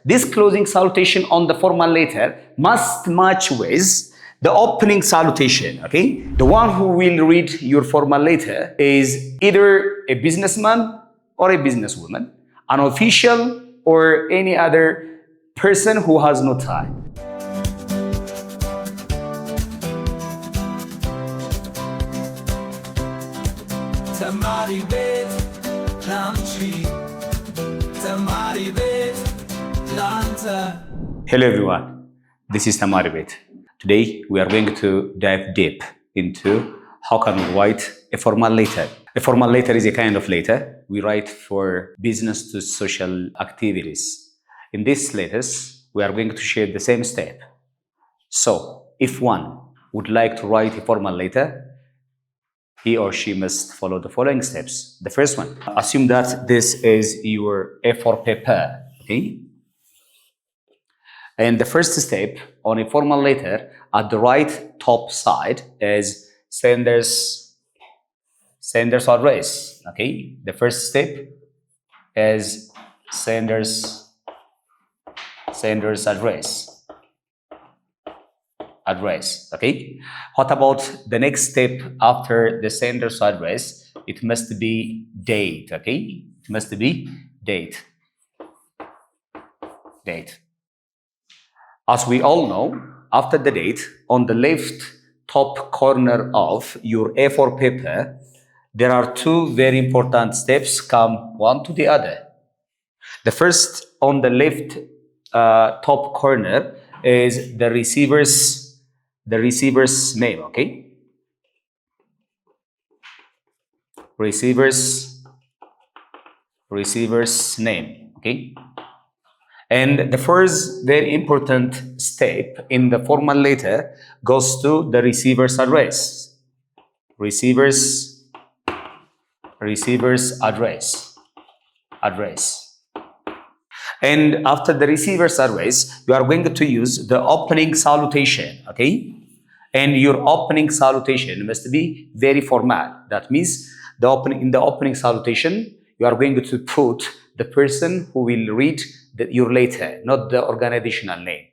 this closing salutation on the formal letter must match with the opening salutation, okay? The one who will read your formal letter is either a businessman or a businesswoman, an official or any other person who has no tie. Temaribet, country. Temaribet, Lanta. Hello everyone, this is Temaribet. Today we are going to dive deep into how can we write a formal letter. A formal letter is a kind of letter we write for business to social activities. In these letters, we are going to share the same step. So, if one would like to write a formal letter, he or she must follow the following steps. The first one, assume that this is your A4 paper, okay? And the first step on a formal letter at the right top side is sender's address, okay? The first step is sender's address, okay? What about the next step after the sender's address? It must be date, okay? It must be date. As we all know, after the date, on the left top corner of your A4 paper, there are two very important steps come one to the other. The first on the left top corner is the receiver's name, okay? Receiver's name, okay? And the first very important step in the formal letter goes to the receiver's address. Receiver's address. And after the receiver's address, you are going to use the opening salutation, okay? And your opening salutation must be very formal. That means in the opening salutation, you are going to put the person who will read your letter, not the organizational name.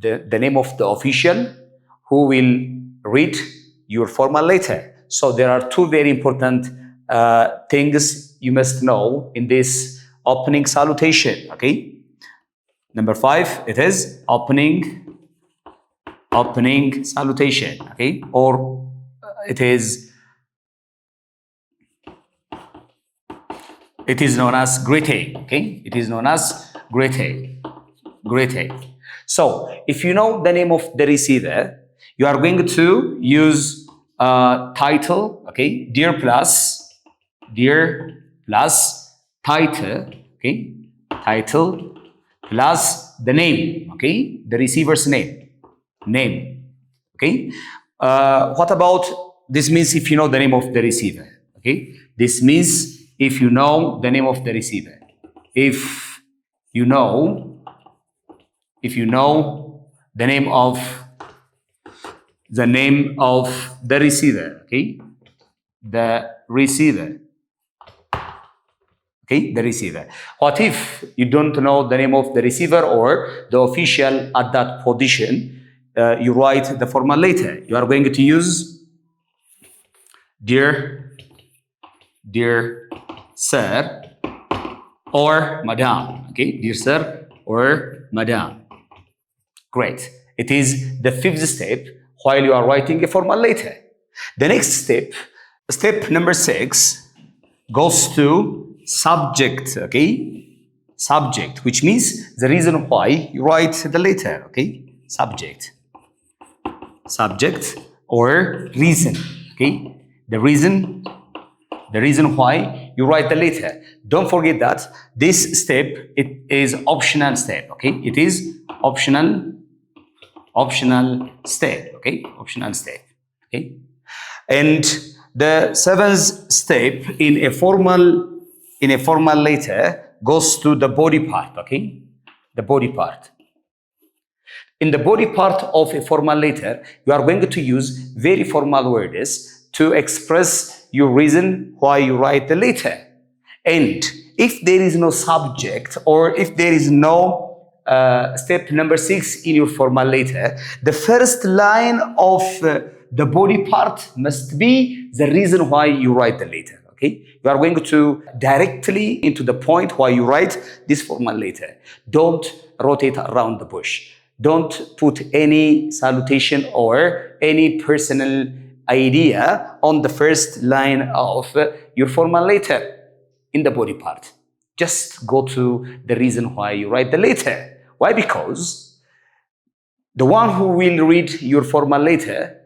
The name of the official who will read your formal letter. So there are two very important things you must know in this opening salutation, okay? Number 5, it is opening salutation, okay? Or it is known as greeting, okay? It is known as greeting. So, if you know the name of the receiver, you are going to use title, okay? Dear plus title, okay? Title plus the name, okay? The receiver's name, okay? What about, this means if you know the name of the receiver, okay? This means if you know the name of the receiver. If you know the name of the receiver, okay? The receiver. Okay, the receiver. What if you don't know the name of the receiver or the official at that position? You write the formal letter. You are going to use dear sir or madam. Okay, dear sir or madam. Great. It is the 5th step while you are writing a formal letter. The next step number 6, goes to subject, okay? Subject, which means the reason why you write the letter, okay? Subject or reason, okay? The reason why you write the letter. Don't forget that this step, it is optional step, okay? It is optional step, okay? Optional step, okay? And the 7th step in a formal letter goes to the body part, okay? The body part. In the body part of a formal letter, you are going to use very formal words to express your reason why you write the letter. And if there is no subject or if there is no step number 6 in your formal letter, the first line of the body part must be the reason why you write the letter. Okay, you are going to directly into the point why you write this formal letter. Don't rotate around the bush. Don't put any salutation or any personal idea on the first line of your formal letter in the body part. Just go to the reason why you write the letter. Why? Because the one who will read your formal letter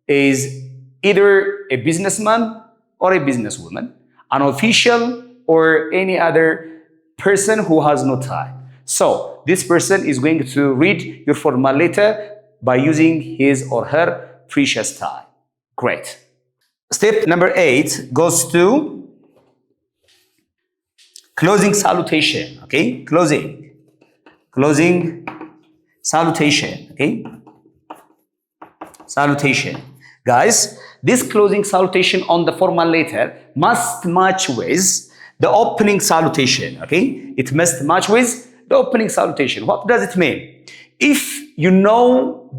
is either a businessman or a businesswoman, an official or any other person who has no time. So this person is going to read your formal letter by using his or her precious time. Great. Step number 8 goes to closing salutation. Okay, closing salutation. Okay, salutation. Guys, this closing salutation on the formal letter must match with the opening salutation. Okay, it must match with the opening salutation. What does it mean? If you know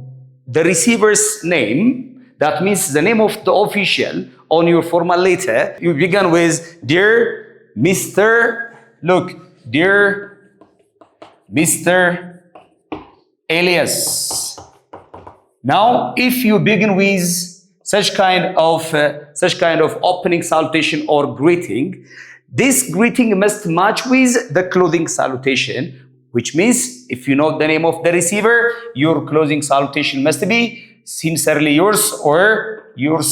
the receiver's name, that means the name of the official on your formal letter, you begin with dear Mr. Look, dear Mr. Elias. Now, if you begin with such kind of opening salutation or greeting, this greeting must match with the closing salutation, which means if you know the name of the receiver, your closing salutation must be sincerely yours or yours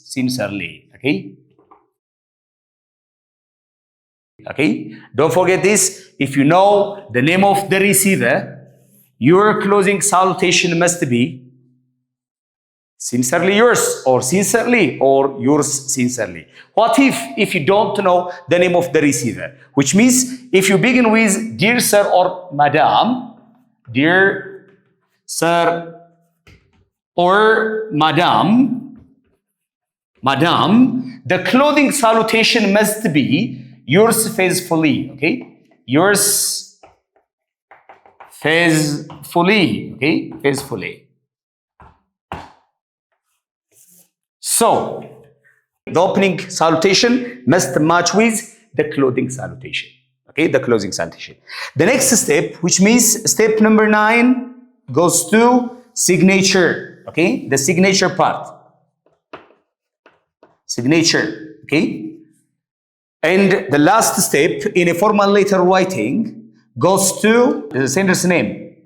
sincerely. Okay? Okay? Don't forget this. If you know the name of the receiver, your closing salutation must be sincerely yours or yours sincerely. What if you don't know the name of the receiver? Which means if you begin with dear sir or madam, dear sir or madam, the clothing salutation must be yours faithfully. Okay, yours faithfully. Okay, faithfully. So, the opening salutation must match with the closing salutation. Okay, the closing salutation. The next step, which means step number 9, goes to signature. Okay, the signature part. Signature. Okay. And the last step in a formal letter writing goes to the sender's name.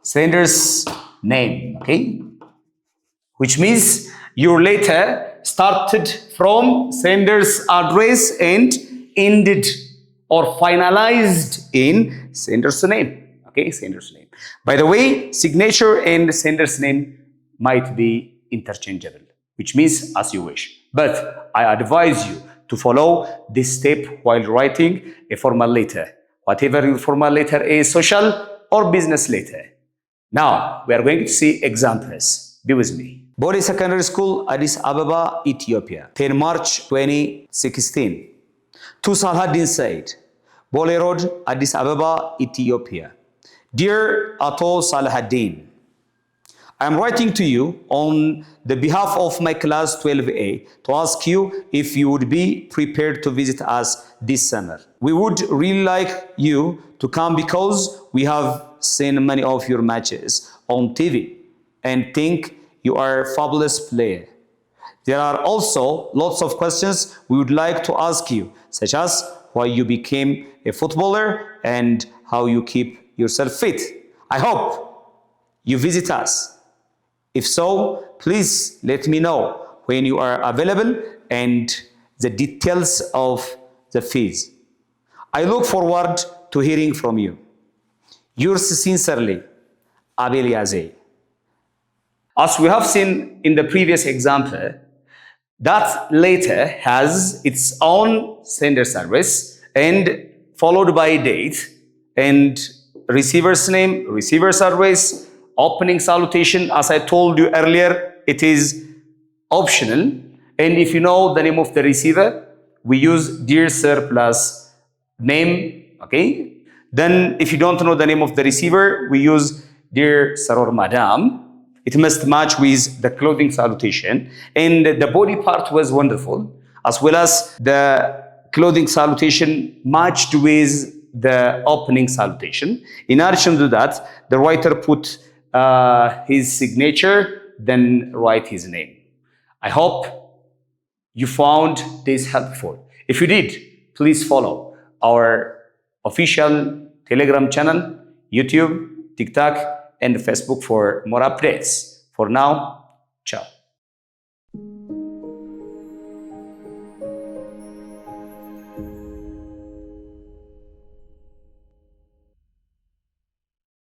Sender's name. Okay. Which means your letter started from sender's address and ended or finalized in sender's name. Okay, sender's name. By the way, signature and sender's name might be interchangeable, which means as you wish. But I advise you to follow this step while writing a formal letter, whatever your formal letter is, social or business letter. Now, we are going to see examples. Be with me. Body Secondary School, Addis Ababa, Ethiopia, 10 March 2016. To Salhaddin Said, Bole Road, Addis Ababa, Ethiopia. Dear Ato Salahaddin, I am writing to you on the behalf of my class 12A to ask you if you would be prepared to visit us this summer. We would really like you to come because we have seen many of your matches on TV and think you are a fabulous player. There are also lots of questions we would like to ask you, such as why you became a footballer and how you keep yourself fit. I hope you visit us. If so, please let me know when you are available and the details of the fees. I look forward to hearing from you. Yours sincerely, Abel Yazeh. As we have seen in the previous example, that letter has its own sender service and followed by a date and receiver's name, receiver service, opening salutation. As I told you earlier, it is optional. And if you know the name of the receiver, we use dear sir plus name. Okay. Then if you don't know the name of the receiver, we use Dear Saror Madam. It must match with the clothing salutation. And the body part was wonderful, as well as the clothing salutation matched with the opening salutation. In addition to that, the writer put his signature, then write his name. I hope you found this helpful. If you did, please follow our official Telegram channel, YouTube, TikTok, and Facebook for more updates. For now, ciao.